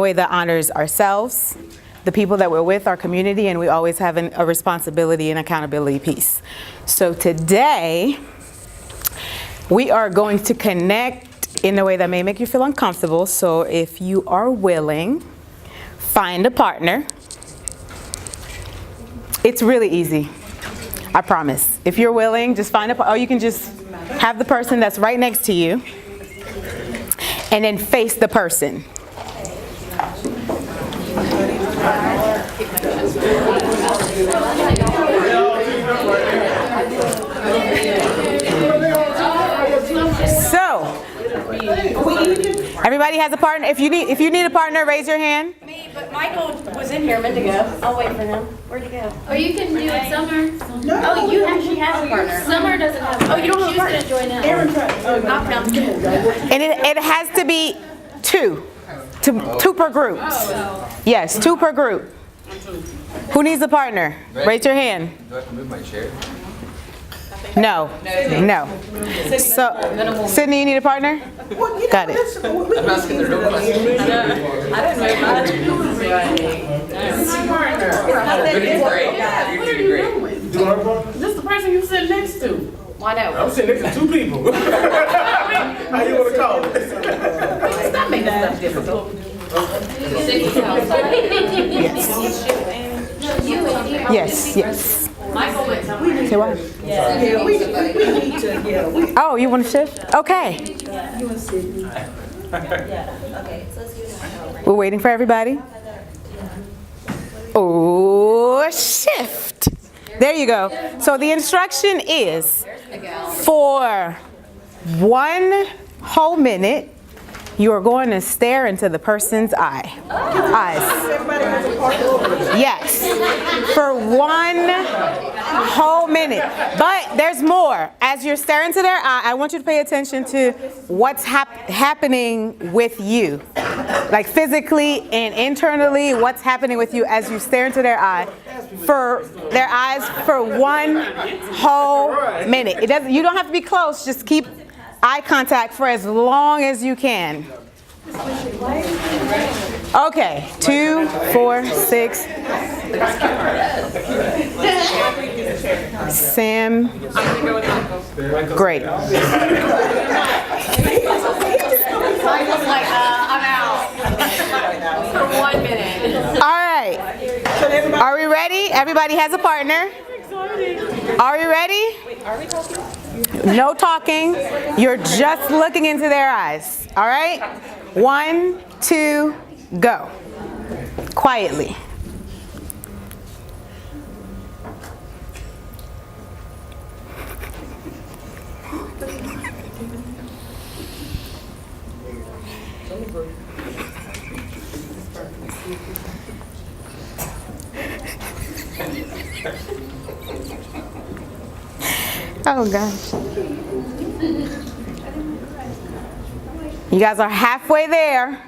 way that honors ourselves, the people that we're with, our community, and we always have a responsibility and accountability piece. So today, we are going to connect in a way that may make you feel uncomfortable. So if you are willing, find a partner. It's really easy, I promise. If you're willing, just find a partner, or you can just have the person that's right next to you, and then face the person. So, everybody has a partner. If you need a partner, raise your hand. Me, but Michael was in here a minute ago. I'll wait for him. Where'd he go? Or you can do it, Summer. Oh, you actually have a partner. Summer doesn't have a partner. Oh, you don't have a partner? She's going to join in. I'll count. And it has to be two per group. Yes, 2 per group. Who needs a partner? Raise your hand. Do I have to move my chair? No. So, Sydney, you need a partner? Got it. I'm asking the real question. I didn't move You're doing great. You're doing great. This is the person you sit next to. Why not? I'm sitting next to 2 people. How you want to call it? Stop making stuff difficult. Yes. Michael went somewhere. Say what? Yeah, we need to, Oh, you want to shift? Okay. We're waiting for everybody. Oh, shift. There you go. So the instruction is for 1 whole minute, you are going to stare into the person's eyes. Yes, for 1 whole minute. But there's more. As you're staring into their eye, I want you to pay attention to what's happening with you. Like physically and internally, what's happening with you as you stare into their eyes for 1 whole minute. You don't have to be close, just keep eye contact for as long as you can. Okay, 2, 4, 6. Sam. Great. Michael's like, I'm out. For 1 minute. All right. Are we ready? Everybody has a partner. Are we ready? Are we talking? No talking. You're just looking into their eyes. All right? 1, 2, go. Quietly. Oh gosh. You guys are halfway there.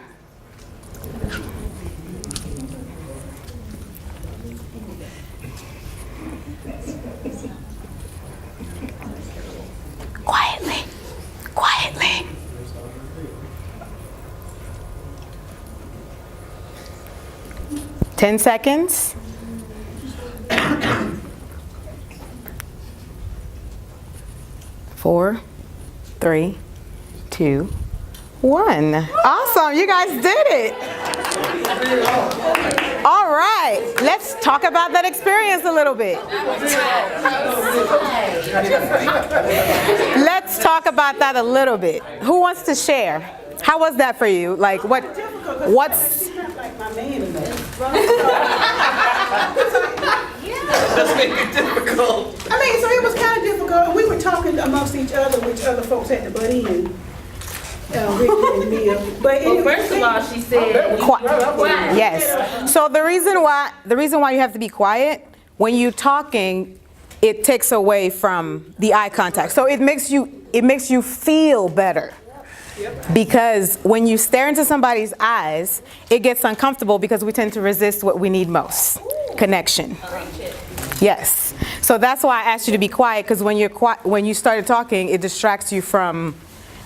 Quietly. 10 seconds. 4, 3, 2, 1. Awesome, you guys did it. All right, let's talk about that experience a little bit. Let's talk about that a little bit. Who wants to share? How was that for you? Like what's That's making it difficult. I mean, so it was kind of difficult. We were talking amongst each other, which other folks had to butt in. Ricky and Mia. But anyway, First of all, she said, yes. So the reason why you have to be quiet when you're talking, it takes away from the eye contact. So it makes you feel better. Because when you stare into somebody's eyes, it gets uncomfortable because we tend to resist what we need most. Connection. Yes. So that's why I asked you to be quiet, because when you started talking, it distracts you from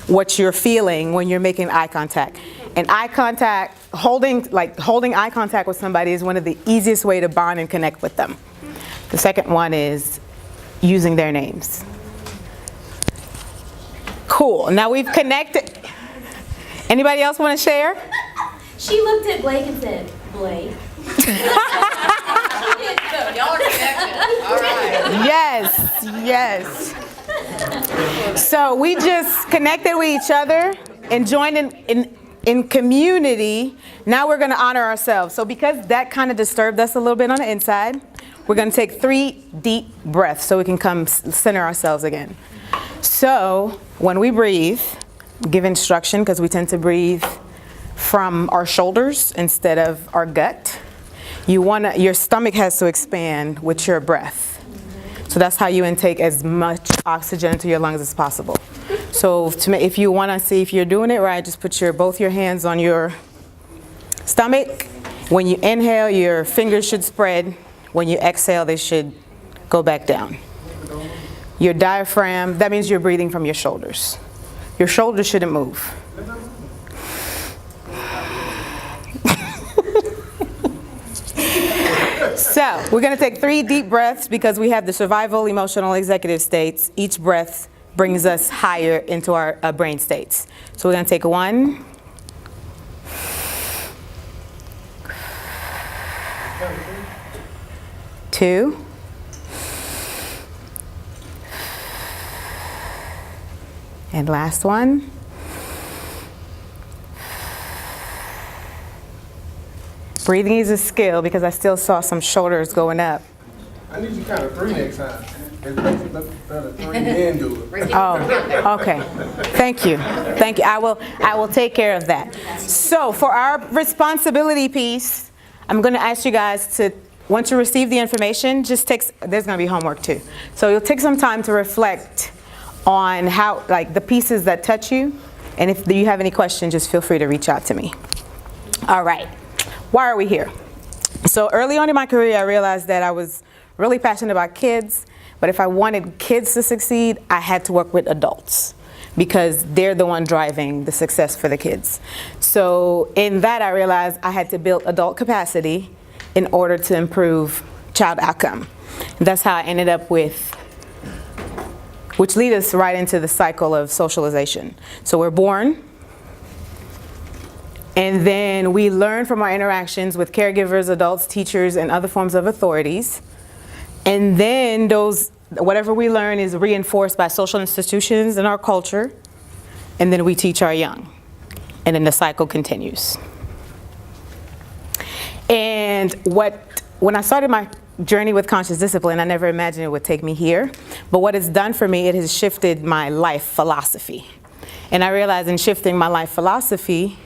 what you're feeling when you're making eye contact. And eye contact, holding eye contact with somebody is one of the easiest way to bond and connect with them. The second one is using their names. Cool. Now we've connected. Anybody else want to share? She looked at Blake and said, Blake. Y'all are connected. All right. Yes. So we just connected with each other and joined in community. Now we're going to honor ourselves. So because that kind of disturbed us a little bit on the inside, we're going to take 3 deep breaths so we can come center ourselves again. So when we breathe, give instruction because we tend to breathe from our shoulders instead of our gut. Your stomach has to expand with your breath. So that's how you intake as much oxygen into your lungs as possible. So if you want to see if you're doing it right, just put both your hands on your stomach. When you inhale, your fingers should spread. When you exhale, they should go back down. Your diaphragm, that means you're breathing from your shoulders. Your shoulders shouldn't move. So we're going to take 3 deep breaths because we have the survival, emotional, executive states. Each breath brings us higher into our brain states. So we're going to take 1. Two. And last one. Breathing is a skill because I still saw some shoulders going up. I need you to count to 3 next time. It makes it look better 3 then do it. Oh, okay. Thank you. I will take care of that. So for our responsibility piece, I'm going to ask you guys to, once you receive the information, there's going to be homework too. So you'll take some time to reflect on how, the pieces that touch you. And if you have any questions, just feel free to reach out to me. All right. Why are we here? So early on in my career, I realized that I was really passionate about kids, but if I wanted kids to succeed, I had to work with adults because they're the one driving the success for the kids. So in that, I realized I had to build adult capacity in order to improve child outcome. And that's how I ended up which leads us right into the cycle of socialization. So we're born, and then we learn from our interactions with caregivers, adults, teachers, and other forms of authorities. And then whatever we learn is reinforced by social institutions in our culture. And then we teach our young. And then the cycle continues. And when I started my journey with conscious discipline, I never imagined it would take me here. But what it's done for me, it has shifted my life philosophy. And I realized in shifting my life philosophy,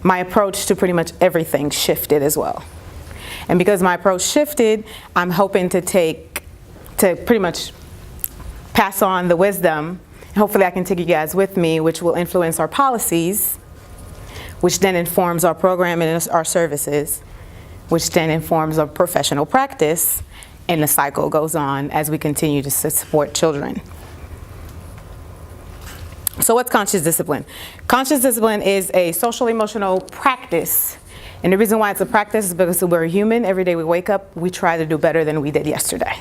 my approach to pretty much everything shifted as well. And because my approach shifted, I'm hoping to pretty much pass on the wisdom. Hopefully I can take you guys with me, which will influence our policies, which then informs our program and our services, which then informs our professional practice, and the cycle goes on as we continue to support children. So what's conscious discipline? Conscious discipline is a social emotional practice. And the reason why it's a practice is because we're human. Every day we wake up, we try to do better than we did yesterday.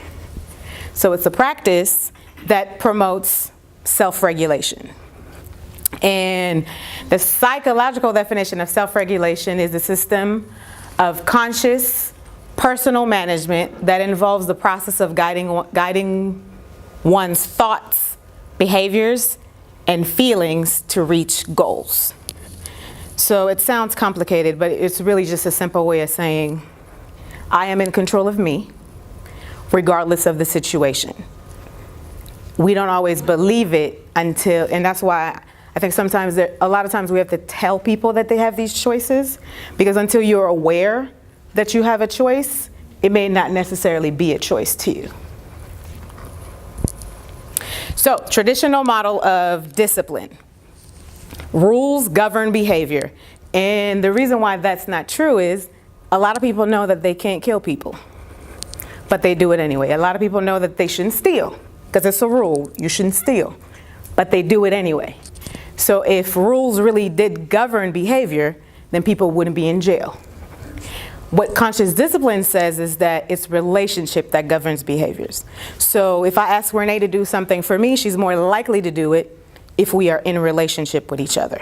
So it's a practice that promotes self-regulation. And the psychological definition of self-regulation is a system of conscious personal management that involves the process of guiding one's thoughts, behaviors, and feelings to reach goals. So it sounds complicated, but it's really just a simple way of saying, I am in control of me, regardless of the situation. We don't always believe it until, and that's why I think a lot of times we have to tell people that they have these choices, because until you're aware that you have a choice, it may not necessarily be a choice to you. So, traditional model of discipline. Rules govern behavior. And the reason why that's not true is a lot of people know that they can't kill people, but they do it anyway. A lot of people know that they shouldn't steal, because it's a rule, you shouldn't steal, but they do it anyway. So if rules really did govern behavior, then people wouldn't be in jail. What conscious discipline says is that it's relationship that governs behaviors. So if I ask Renee to do something for me, she's more likely to do it if we are in a relationship with each other.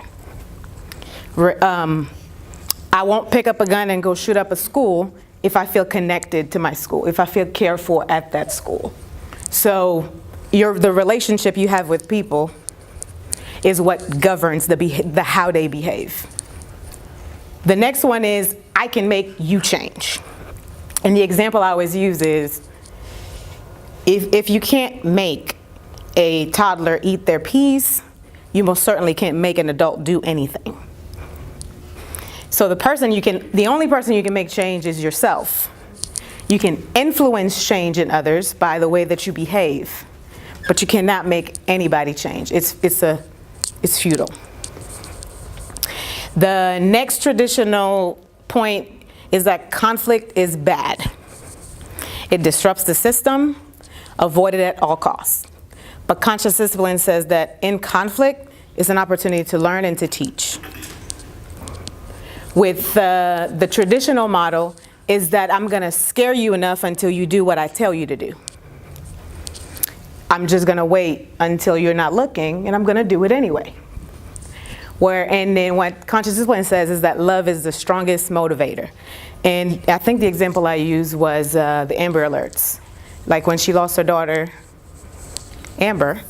I won't pick up a gun and go shoot up a school if I feel connected to my school, if I feel cared for at that school. So the relationship you have with people is what governs the how they behave. The next one is, I can make you change. And the example I always use is, if you can't make a toddler eat their peas, you most certainly can't make an adult do anything. So the only person you can make change is yourself. You can influence change in others by the way that you behave, but you cannot make anybody change. It's futile. The next traditional point is that conflict is bad. It disrupts the system, avoid it at all costs. But conscious discipline says that in conflict is an opportunity to learn and to teach. With the traditional model is that I'm going to scare you enough until you do what I tell you to do. I'm just going to wait until you're not looking, and I'm going to do it anyway. And then what conscious discipline says is that love is the strongest motivator. And I think the example I used was the Amber Alerts. Like when she lost her daughter, Amber,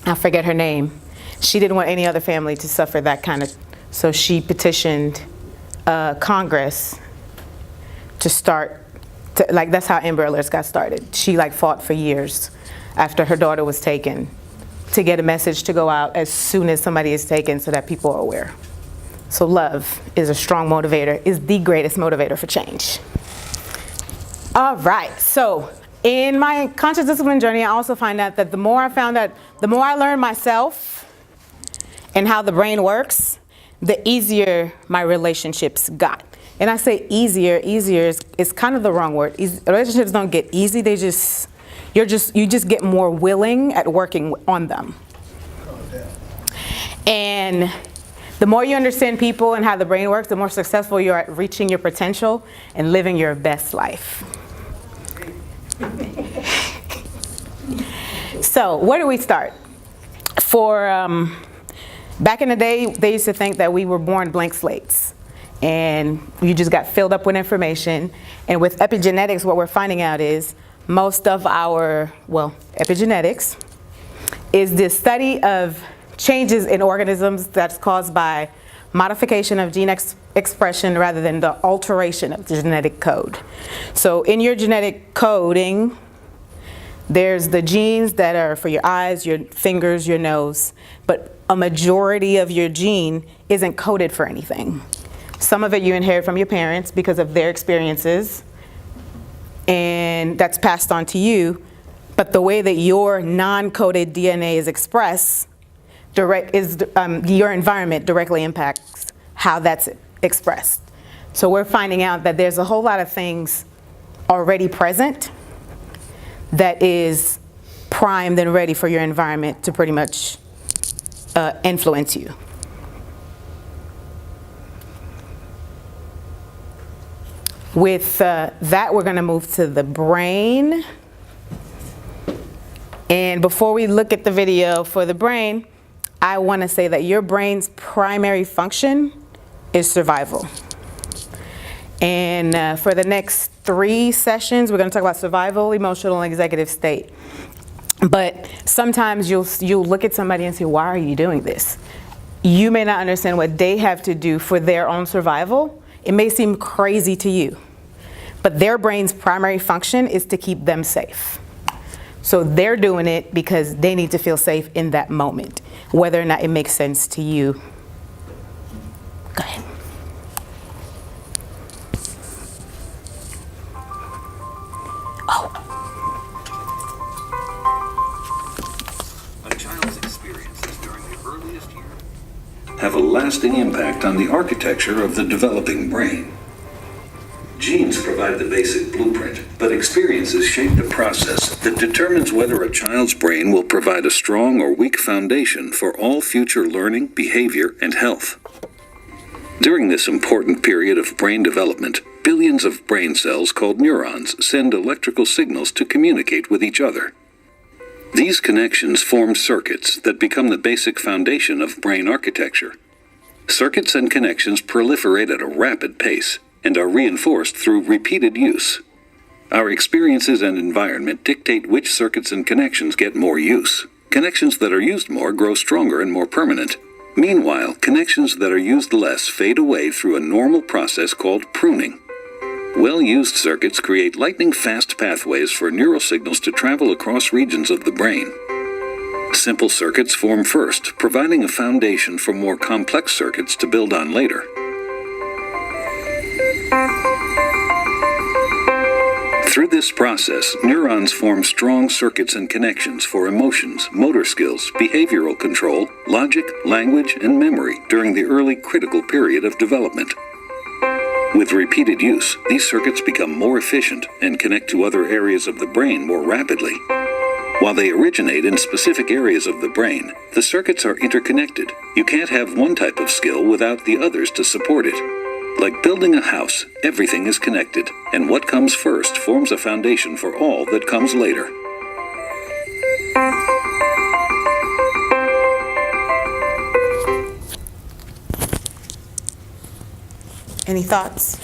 I forget her name, she didn't want any other family to suffer that kind of, so she petitioned Congress to that's how Amber Alerts got started. She fought for years after her daughter was taken to get a message to go out as soon as somebody is taken so that people are aware. So love is a strong motivator, is the greatest motivator for change. All right, so in my conscious discipline journey, I also find out that the more I learn myself and how the brain works, the easier my relationships got. And I say easier is kind of the wrong word. Relationships don't get easy, you just get more willing at working on them. And the more you understand people and how the brain works, the more successful you are at reaching your potential and living your best life. So where do we start? Back in the day, they used to think that we were born blank slates and you just got filled up with information. And with epigenetics, what we're finding out is most of epigenetics is the study of changes in organisms that's caused by modification of gene expression rather than the alteration of the genetic code. So in your genetic coding, there's the genes that are for your eyes, your fingers, your nose, but a majority of your gene isn't coded for anything. Some of it you inherit from your parents because of their experiences, and that's passed on to you, but the way that your non-coded DNA is expressed, your environment directly impacts how that's expressed. So we're finding out that there's a whole lot of things already present that is primed and ready for your environment to pretty much influence you. With that, we're going to move to the brain. And before we look at the video for the brain, I want to say that your brain's primary function is survival. And for the next 3 sessions, we're going to talk about survival, emotional, and executive state. But sometimes you'll look at somebody and say, why are you doing this? You may not understand what they have to do for their own survival. It may seem crazy to you, but their brain's primary function is to keep them safe. So they're doing it because they need to feel safe in that moment, whether or not it makes sense to you. Go ahead. A child's experiences during the earliest years have a lasting impact on the architecture of the developing brain. Genes provide the basic blueprint, but experiences shape the process that determines whether a child's brain will provide a strong or weak foundation for all future learning, behavior, and health. During this important period of brain development, billions of brain cells called neurons send electrical signals to communicate with each other. These connections form circuits that become the basic foundation of brain architecture. Circuits and connections proliferate at a rapid pace and are reinforced through repeated use. Our experiences and environment dictate which circuits and connections get more use. Connections that are used more grow stronger and more permanent. Meanwhile, connections that are used less fade away through a normal process called pruning. Well-used circuits create lightning-fast pathways for neural signals to travel across regions of the brain. Simple circuits form first, providing a foundation for more complex circuits to build on later. Through this process, neurons form strong circuits and connections for emotions, motor skills, behavioral control, logic, language, and memory during the early critical period of development. With repeated use, these circuits become more efficient and connect to other areas of the brain more rapidly. While they originate in specific areas of the brain, the circuits are interconnected. You can't have one type of skill without the others to support it. Like building a house, everything is connected, and what comes first forms a foundation for all that comes later. Any thoughts?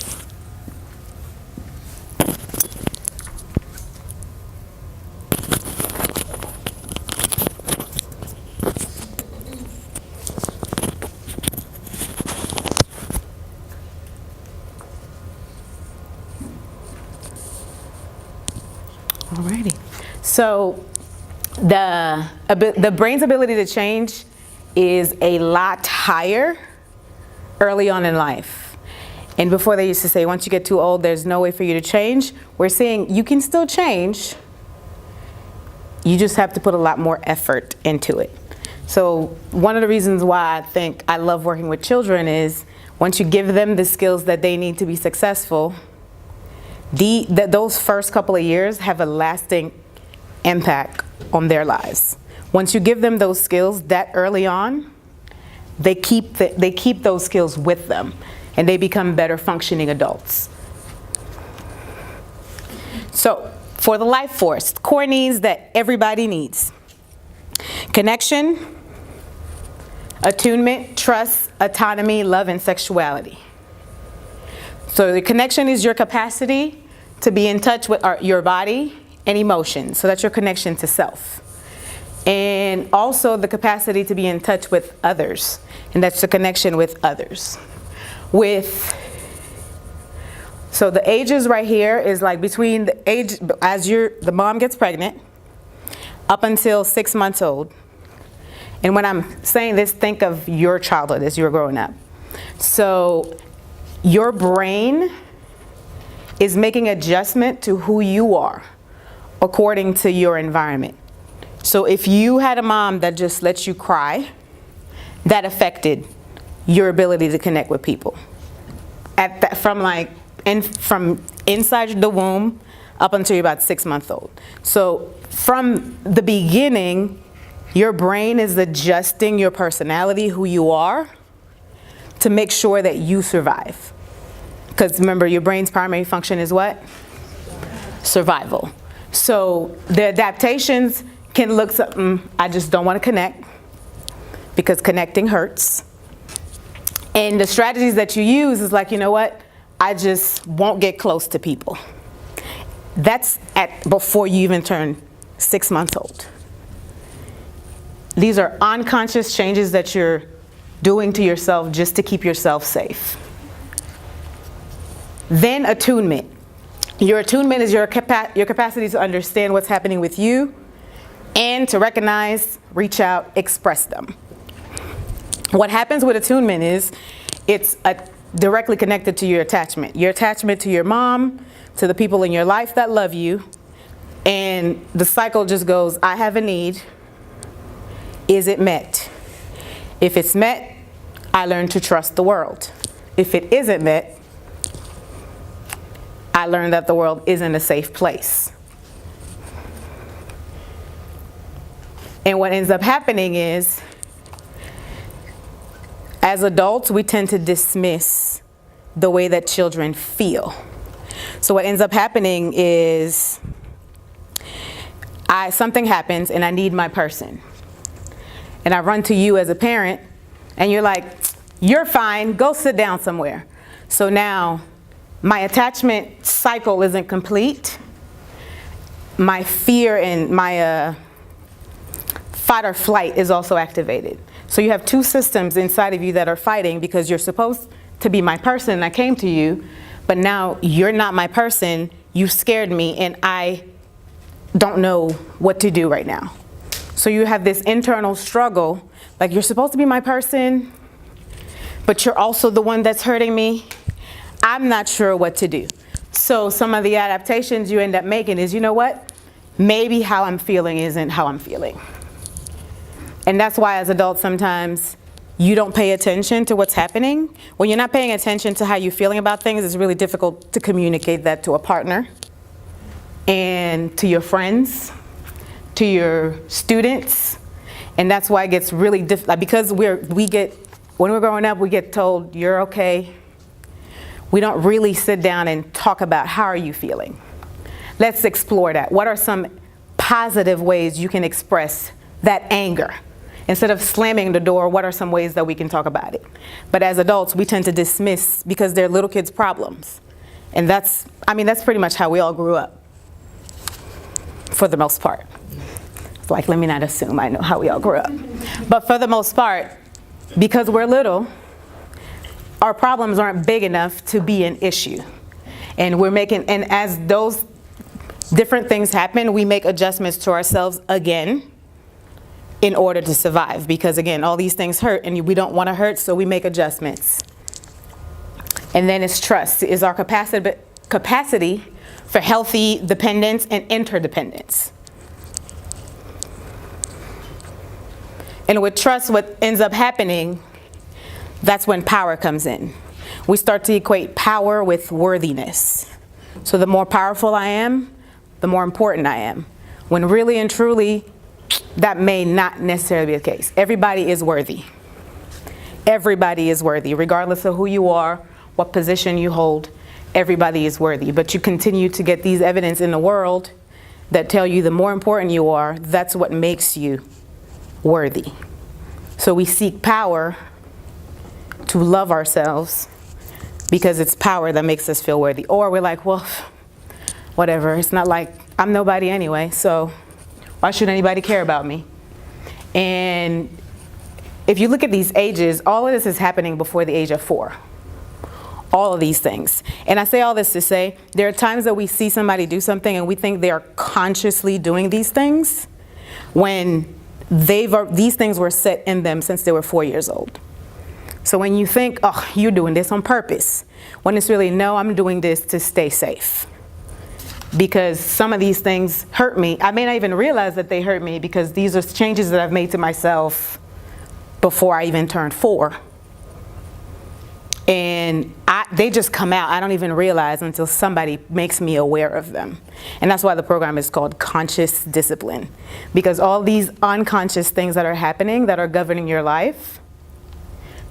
Alrighty. So the brain's ability to change is a lot higher early on in life. And before they used to say, once you get too old, there's no way for you to change. We're saying you can still change. You just have to put a lot more effort into it. So one of the reasons why I think I love working with children is once you give them the skills that they need to be successful, those first couple of years have a lasting impact on their lives. Once you give them those skills that early on, they keep those skills with them, and they become better functioning adults. So for the life force, core needs that everybody needs: connection, attunement, trust, autonomy, love, and sexuality. So the connection is your capacity to be in touch with your body and emotions. So that's your connection to self. And also the capacity to be in touch with others. And that's the connection with others. So the ages right here is like between the age, as the mom gets pregnant, up until 6 months old. And when I'm saying this, think of your childhood as you were growing up. So your brain is making adjustment to who you are according to your environment. So if you had a mom that just lets you cry, that affected your ability to connect with people. From inside the womb up until you're about 6 months old. So from the beginning, your brain is adjusting your personality, who you are, to make sure that you survive. Because remember, your brain's primary function is what? Survival. So the adaptations can look something, I just don't want to connect, because connecting hurts. And the strategies that you use is like, you know what? I just won't get close to people. That's before you even turn 6 months old. These are unconscious changes that you're doing to yourself just to keep yourself safe. Then attunement. Your attunement is your capacity to understand what's happening with you and to recognize, reach out, express them. What happens with attunement is it's directly connected to your attachment. Your attachment to your mom, to the people in your life that love you, and the cycle just goes, I have a need. Is it met? If it's met, I learn to trust the world. If it isn't met, I learned that the world isn't a safe place. And what ends up happening is, as adults, we tend to dismiss the way that children feel. So what ends up happening is, something happens and I need my person. And I run to you as a parent, and you're like, you're fine, go sit down somewhere. So now, my attachment cycle isn't complete. My fear and my fight or flight is also activated. So you have two systems inside of you that are fighting because you're supposed to be my person and I came to you, but now you're not my person, you scared me and I don't know what to do right now. So you have this internal struggle, like you're supposed to be my person, but you're also the one that's hurting me. I'm not sure what to do. So some of the adaptations you end up making is, you know what? Maybe how I'm feeling isn't how I'm feeling. And that's why as adults sometimes you don't pay attention to what's happening. When you're not paying attention to how you're feeling about things, it's really difficult to communicate that to a partner and to your friends, to your students. And that's why it gets really difficult, because when we're growing up, we get told, you're okay. We don't really sit down and talk about how are you feeling. Let's explore that. What are some positive ways you can express that anger? Instead of slamming the door, what are some ways that we can talk about it? But as adults, we tend to dismiss because they're little kids' problems. And that's pretty much how we all grew up, for the most part. It's like, let me not assume I know how we all grew up. But for the most part, because we're little, our problems aren't big enough to be an issue. And as those different things happen, we make adjustments to ourselves again in order to survive. Because again, all these things hurt and we don't want to hurt, so we make adjustments. And then it's trust, is our capacity for healthy dependence and interdependence. And with trust, what ends up happening, that's when power comes in. We start to equate power with worthiness. So the more powerful I am, the more important I am. When really and truly, that may not necessarily be the case. Everybody is worthy. Everybody is worthy, regardless of who you are, what position you hold. Everybody is worthy. But you continue to get these evidence in the world that tell you the more important you are, that's what makes you worthy. So we seek power to love ourselves because it's power that makes us feel worthy. Or we're like, well, whatever. It's not like I'm nobody anyway, so why should anybody care about me? And if you look at these ages, all of this is happening before the age of 4. All of these things. And I say all this to say, there are times that we see somebody do something and we think they are consciously doing these things when these things were set in them since they were 4 years old. So when you think, oh, you're doing this on purpose, when it's really, no, I'm doing this to stay safe. Because some of these things hurt me. I may not even realize that they hurt me because these are changes that I've made to myself before I even turned 4. And they just come out. I don't even realize until somebody makes me aware of them. And that's why the program is called Conscious Discipline. Because all these unconscious things that are happening, that are governing your life,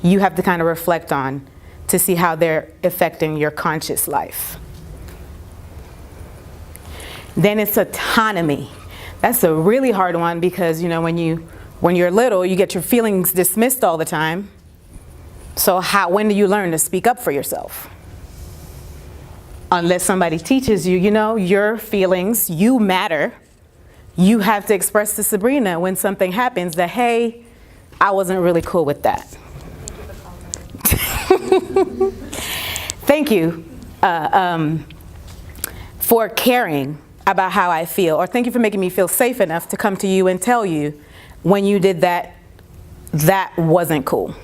you have to kind of reflect on to see how they're affecting your conscious life. Then it's autonomy. That's a really hard one because, when you're little, you get your feelings dismissed all the time. So when do you learn to speak up for yourself? Unless somebody teaches you, your feelings, you matter. You have to express to Sabrina when something happens that, hey, I wasn't really cool with that. Thank you for caring about how I feel, or thank you for making me feel safe enough to come to you and tell you when you did that, that wasn't cool.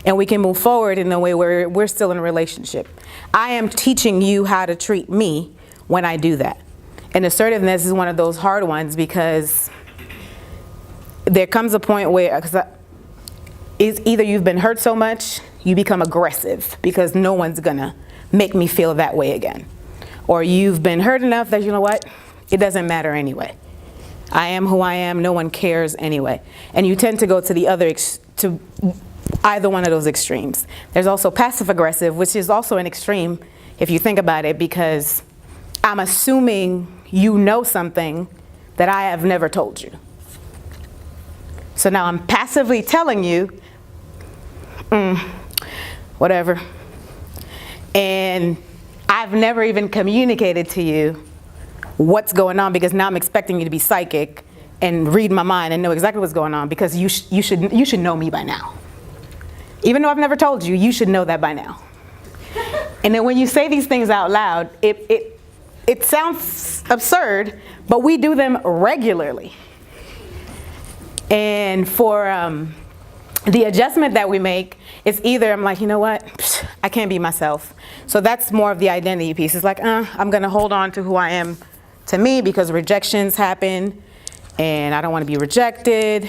And we can move forward in a way where we're still in a relationship. I am teaching you how to treat me when I do that. And assertiveness is one of those hard ones because there comes a point where it's either you've been hurt so much, you become aggressive because no one's gonna make me feel that way again. or you've been hurt enough that, you know what, it doesn't matter anyway. I am who I am, no one cares anyway. And you tend to go to the other, to either one of those extremes. There's also passive aggressive, which is also an extreme if you think about it, because I'm assuming you know something that I have never told you. So now I'm passively telling you, whatever. And I've never even communicated to you what's going on, because now I'm expecting you to be psychic and read my mind and know exactly what's going on, because you should know me by now. Even though I've never told you, you should know that by now. And then when you say these things out loud, it sounds absurd, but we do them regularly. And for the adjustment that we make is either I'm like, you know what, I can't be myself. So that's more of the identity piece. It's like, I'm going to hold on to who I am to me, because rejections happen and I don't want to be rejected.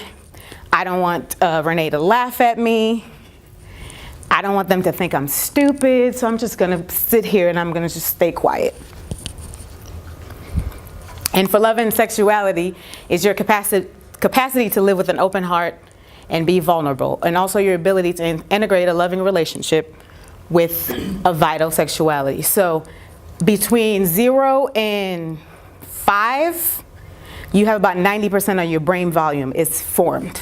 I don't want Renee to laugh at me. I don't want them to think I'm stupid. So I'm just going to sit here and I'm going to just stay quiet. And for love and sexuality is your capacity to live with an open heart and be vulnerable, and also your ability to integrate a loving relationship with a vital sexuality. So between 0 and 5, you have about 90% of your brain volume is formed.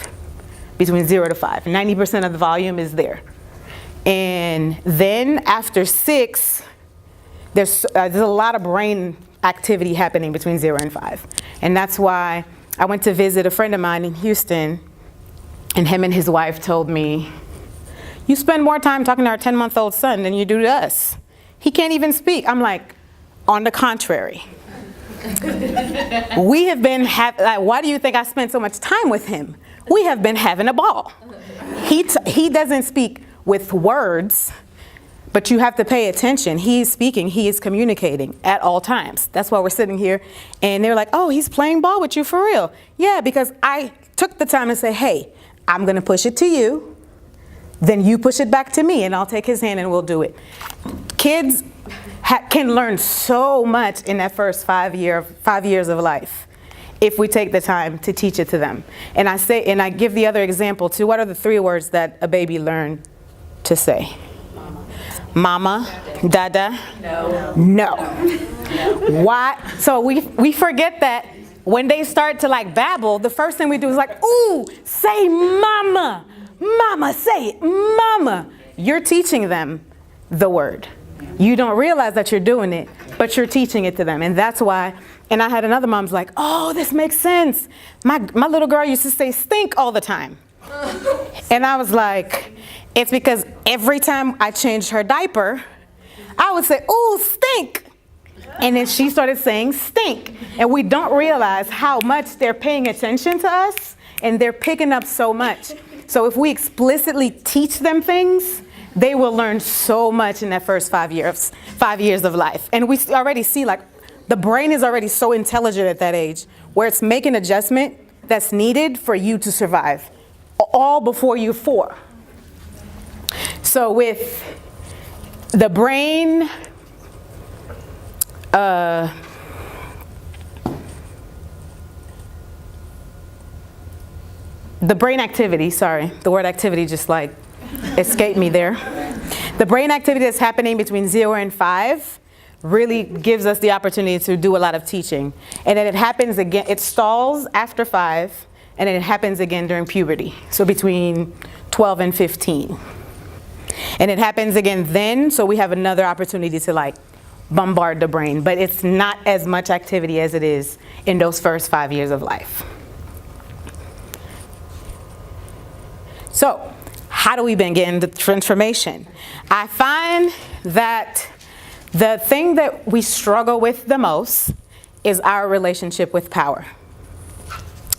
Between 0 to 5, 90% of the volume is there. And then after 6, there's a lot of brain activity happening between 0 and 5. And that's why I went to visit a friend of mine in Houston, and him and his wife told me, you spend more time talking to our 10-month-old son than you do to us. He can't even speak. I'm like, on the contrary. We have been, why do you think I spent so much time with him? We have been having a ball. He doesn't speak with words, but you have to pay attention. He is speaking, he is communicating at all times. That's why we're sitting here. And they're like, oh, he's playing ball with you for real. Yeah, because I took the time to say, hey, I'm going to push it to you. Then you push it back to me, and I'll take his hand and we'll do it. Kids can learn so much in that first 5 years of life if we take the time to teach it to them. And I give the other example too. What are the 3 words that a baby learns to say? Mama, dada, no. Why? So we forget that when they start to like babble, the first thing we do is like, ooh, say mama. Mama, say it, mama. You're teaching them the word. You don't realize that you're doing it, but you're teaching it to them. And that's why, and I had another mom's like, oh, this makes sense. My little girl used to say stink all the time. And I was like, it's because every time I changed her diaper, I would say, ooh, stink. And then she started saying stink. And we don't realize how much they're paying attention to us, and they're picking up so much. So if we explicitly teach them things, they will learn so much in that first 5 years of life. And we already see, like, the brain is already so intelligent at that age, where it's making adjustment that's needed for you to survive, all before you're 4. So with the brain, the brain activity, sorry, the word activity just like escaped me there. The brain activity that's happening between 0 and 5 really gives us the opportunity to do a lot of teaching. And then it happens again, it stalls after 5, and then it happens again during puberty. So between 12 and 15. And it happens again then, so we have another opportunity to like bombard the brain. But it's not as much activity as it is in those first 5 years of life. So, how do we begin the transformation? I find that the thing that we struggle with the most is our relationship with power.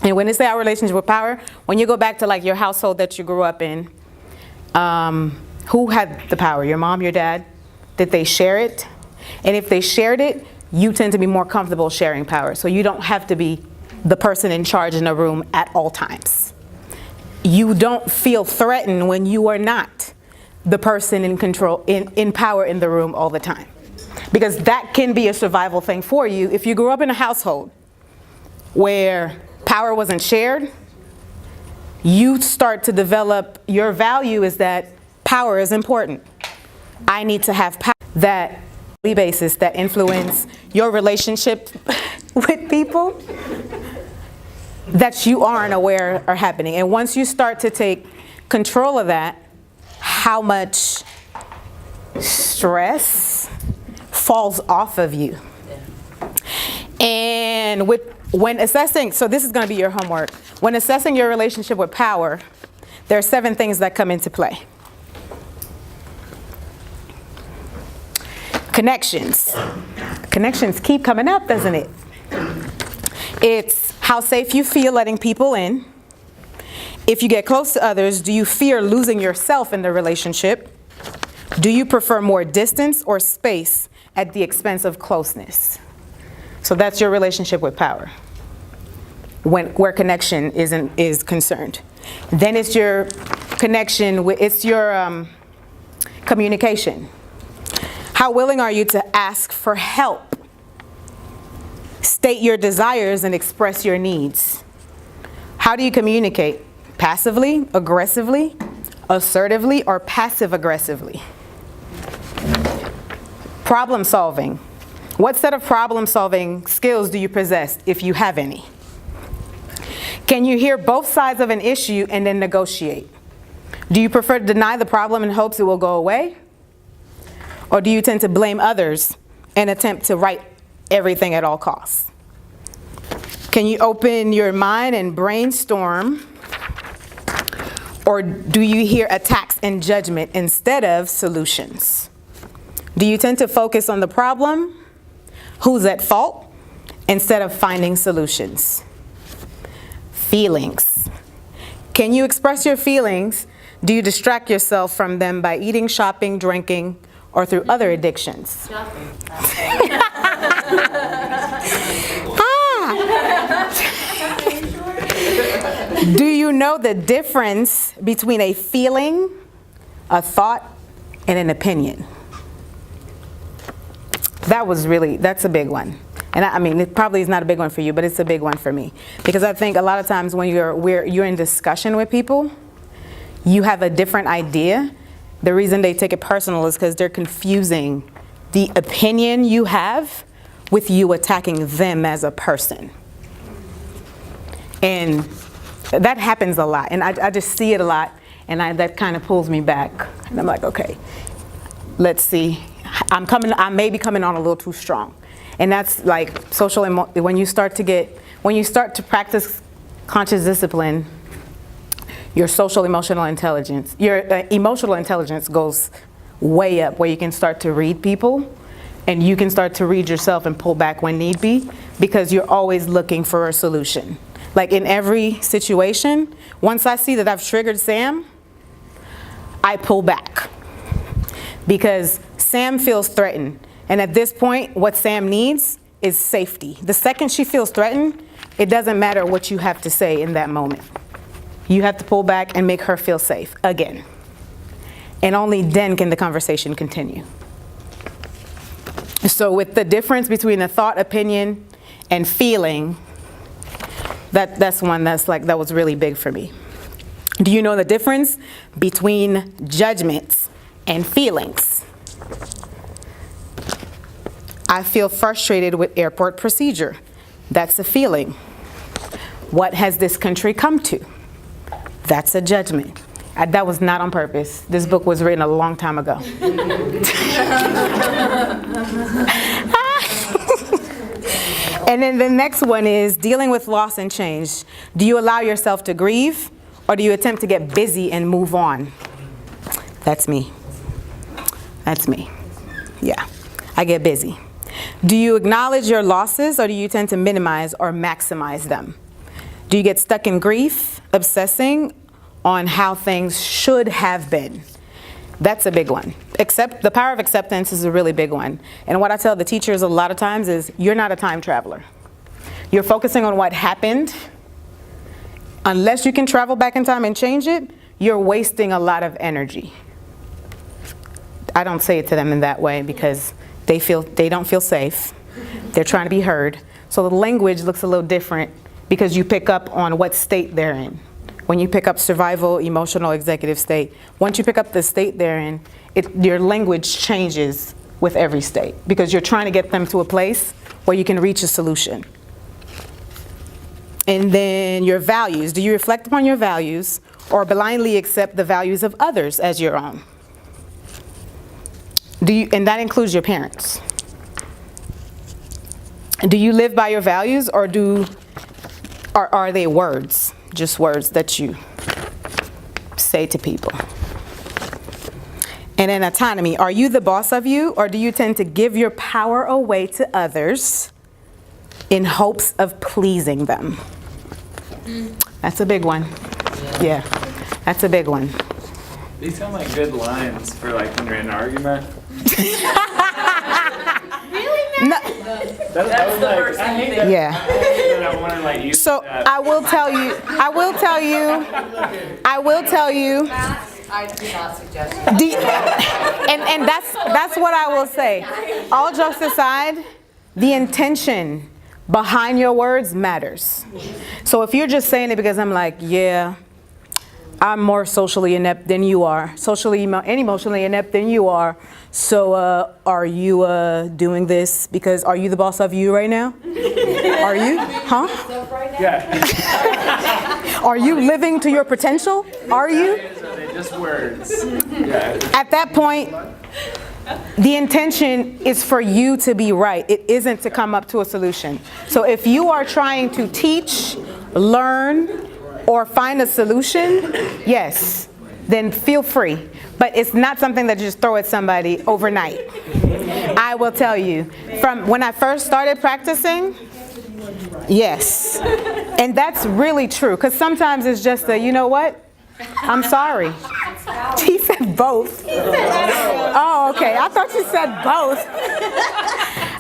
And when I say our relationship with power, when you go back to like your household that you grew up in, who had the power? Your mom, your dad? Did they share it? And if they shared it, you tend to be more comfortable sharing power. So you don't have to be the person in charge in a room at all times. You don't feel threatened when you are not the person in control, in power in the room all the time. Because that can be a survival thing for you. If you grew up in a household where power wasn't shared, you start to develop, your value is that power is important. I need to have power. That basis that influence your relationship with people that you aren't aware are happening. And once you start to take control of that, how much stress falls off of you. And when assessing, so this is going to be your homework. When assessing your relationship with power, there are 7 things that come into play. Connections. Connections keep coming up, doesn't it? It's how safe you feel letting people in. If you get close to others, do you fear losing yourself in the relationship? Do you prefer more distance or space at the expense of closeness? So that's your relationship with power, where connection is concerned. Then it's your connection with, it's your communication. How willing are you to ask for help? State your desires and express your needs. How do you communicate? Passively, aggressively, assertively, or passive-aggressively? Problem solving. What set of problem-solving skills do you possess, if you have any? Can you hear both sides of an issue and then negotiate? Do you prefer to deny the problem in hopes it will go away? Or do you tend to blame others and attempt to right everything at all costs? Can you open your mind and brainstorm? Or do you hear attacks and judgment instead of solutions? Do you tend to focus on the problem, who's at fault, instead of finding solutions? Feelings. Can you express your feelings? Do you distract yourself from them by eating, shopping, drinking, or through other addictions? Do you know the difference between a feeling, a thought, and an opinion? That's a big one. And I mean, it probably is not a big one for you, but it's a big one for me. Because I think a lot of times when you're in discussion with people, you have a different idea. The reason they take it personal is because they're confusing the opinion you have with you attacking them as a person. And that happens a lot. And I just see it a lot. And that kind of pulls me back. And I'm like, okay, let's see. I may be coming on a little too strong. And that's like when you start to practice conscious discipline, your social emotional intelligence, your emotional intelligence goes way up, where you can start to read people and you can start to read yourself and pull back when need be, because you're always looking for a solution. Like in every situation, once I see that I've triggered Sam, I pull back because Sam feels threatened. And at this point, what Sam needs is safety. The second she feels threatened, it doesn't matter what you have to say in that moment. You have to pull back and make her feel safe again. And only then can the conversation continue. So with the difference between a thought, opinion, and feeling, that's one that was really big for me. Do you know the difference between judgments and feelings? I feel frustrated with airport procedure. That's a feeling. What has this country come to? That's a judgment. That was not on purpose. This book was written a long time ago. And then the next one is dealing with loss and change. Do you allow yourself to grieve, or do you attempt to get busy and move on? That's me. That's me. Yeah, I get busy. Do you acknowledge your losses, or do you tend to minimize or maximize them? Do you get stuck in grief, obsessing on how things should have been? That's a big one. The power of acceptance is a really big one. And what I tell the teachers a lot of times is, you're not a time traveler. You're focusing on what happened. Unless you can travel back in time and change it, you're wasting a lot of energy. I don't say it to them in that way because They don't feel safe. They're trying to be heard. So the language looks a little different because you pick up on what state they're in. When you pick up survival, emotional, executive state, once you pick up the state they're in, your language changes with every state because you're trying to get them to a place where you can reach a solution. And then your values. Do you reflect upon your values or blindly accept the values of others as your own? And that includes your parents. Do you live by your values or are they words? Just words that you say to people. And then autonomy. Are you the boss of you or do you tend to give your power away to others in hopes of pleasing them? That's a big one. Yeah, that's a big one. These sound like good lines for like when you're in an argument. No. That was like, I hate that. Yeah. That I want to like use So that. I will tell you, I do not suggest and that's what I will say. All jokes aside, the intention behind your words matters. So if you're just saying it because I'm like, yeah, I'm more socially inept than you are, socially and emotionally inept than you are. So are you doing this because are you the boss of you right now? Are you? Huh? Yeah. Are you living to your potential? Are you? Are they just words? Yeah. At that point, the intention is for you to be right. It isn't to come up to a solution. So if you are trying to teach, learn, or find a solution, yes, then feel free. But it's not something that you just throw at somebody overnight. I will tell you, from when I first started practicing, yes. And that's really true, because sometimes it's just a, you know what? I'm sorry. He said both. Oh, okay. I thought you said both.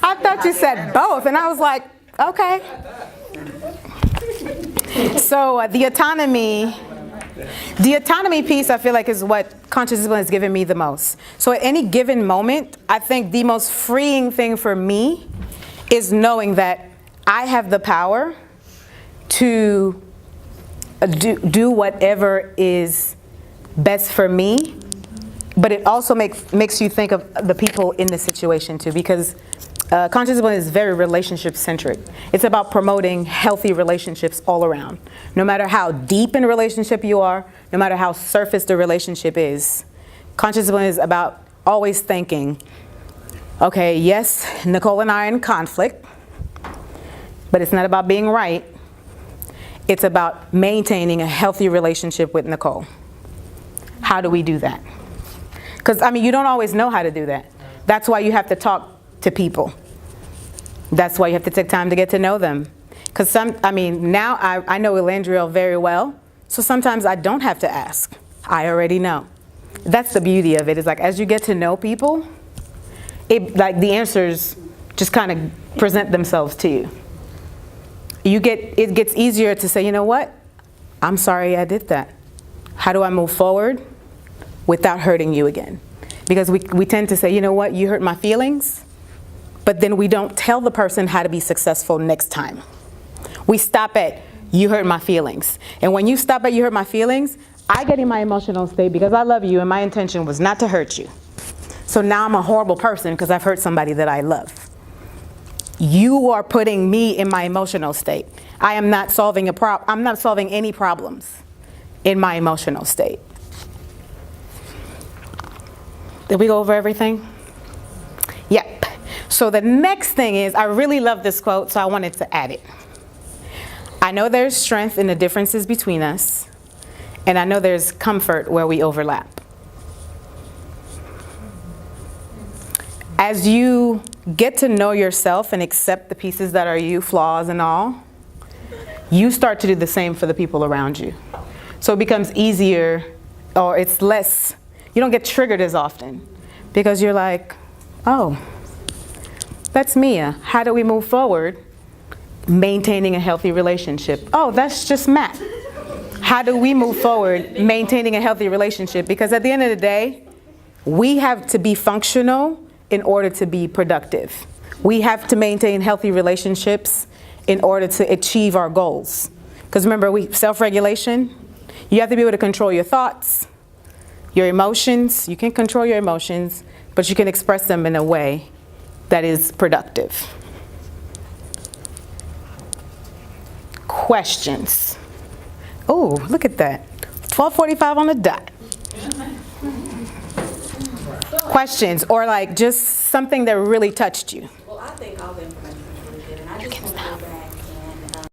I thought you said both. And I was like, okay. So the autonomy piece, I feel like, is what conscious discipline has given me the most. So at any given moment, I think the most freeing thing for me is knowing that I have the power to do whatever is best for me, but it also makes you think of the people in the situation too, because conscious discipline is very relationship centric. It's about promoting healthy relationships all around. No matter how deep in a relationship you are, no matter how surface the relationship is, conscious discipline is about always thinking, okay, yes, Nicole and I are in conflict, but it's not about being right. It's about maintaining a healthy relationship with Nicole. How do we do that? Because, I mean, you don't always know how to do that. That's why you have to talk to people. That's why you have to take time to get to know them. Because now I know Elandriel very well, so sometimes I don't have to ask. I already know. That's the beauty of it. It's like as you get to know people, the answers just kind of present themselves to you. It gets easier to say, you know what? I'm sorry I did that. How do I move forward without hurting you again? Because we tend to say, you know what? You hurt my feelings. But then we don't tell the person how to be successful next time. We stop at, you hurt my feelings. And when you stop at, you hurt my feelings, I get in my emotional state because I love you and my intention was not to hurt you. So now I'm a horrible person because I've hurt somebody that I love. You are putting me in my emotional state. I am not solving I'm not solving any problems in my emotional state. Did we go over everything? Yep. So the next thing is, I really love this quote, so I wanted to add it. I know there's strength in the differences between us, and I know there's comfort where we overlap. As you get to know yourself and accept the pieces that are you, flaws and all, you start to do the same for the people around you. So it becomes easier, or it's less, you don't get triggered as often because you're like, oh, that's Mia. How do we move forward? Maintaining a healthy relationship. Oh, that's just Matt. How do we move forward maintaining a healthy relationship? Because at the end of the day, we have to be functional in order to be productive. We have to maintain healthy relationships in order to achieve our goals. Because remember, self-regulation, you have to be able to control your thoughts, your emotions. You can control your emotions, but you can express them in a way that is productive. Questions. Oh, look at that. 12:45 on the dot. Questions, or like just something that really touched you. Well, I think all the information was really good, and I just want to go back and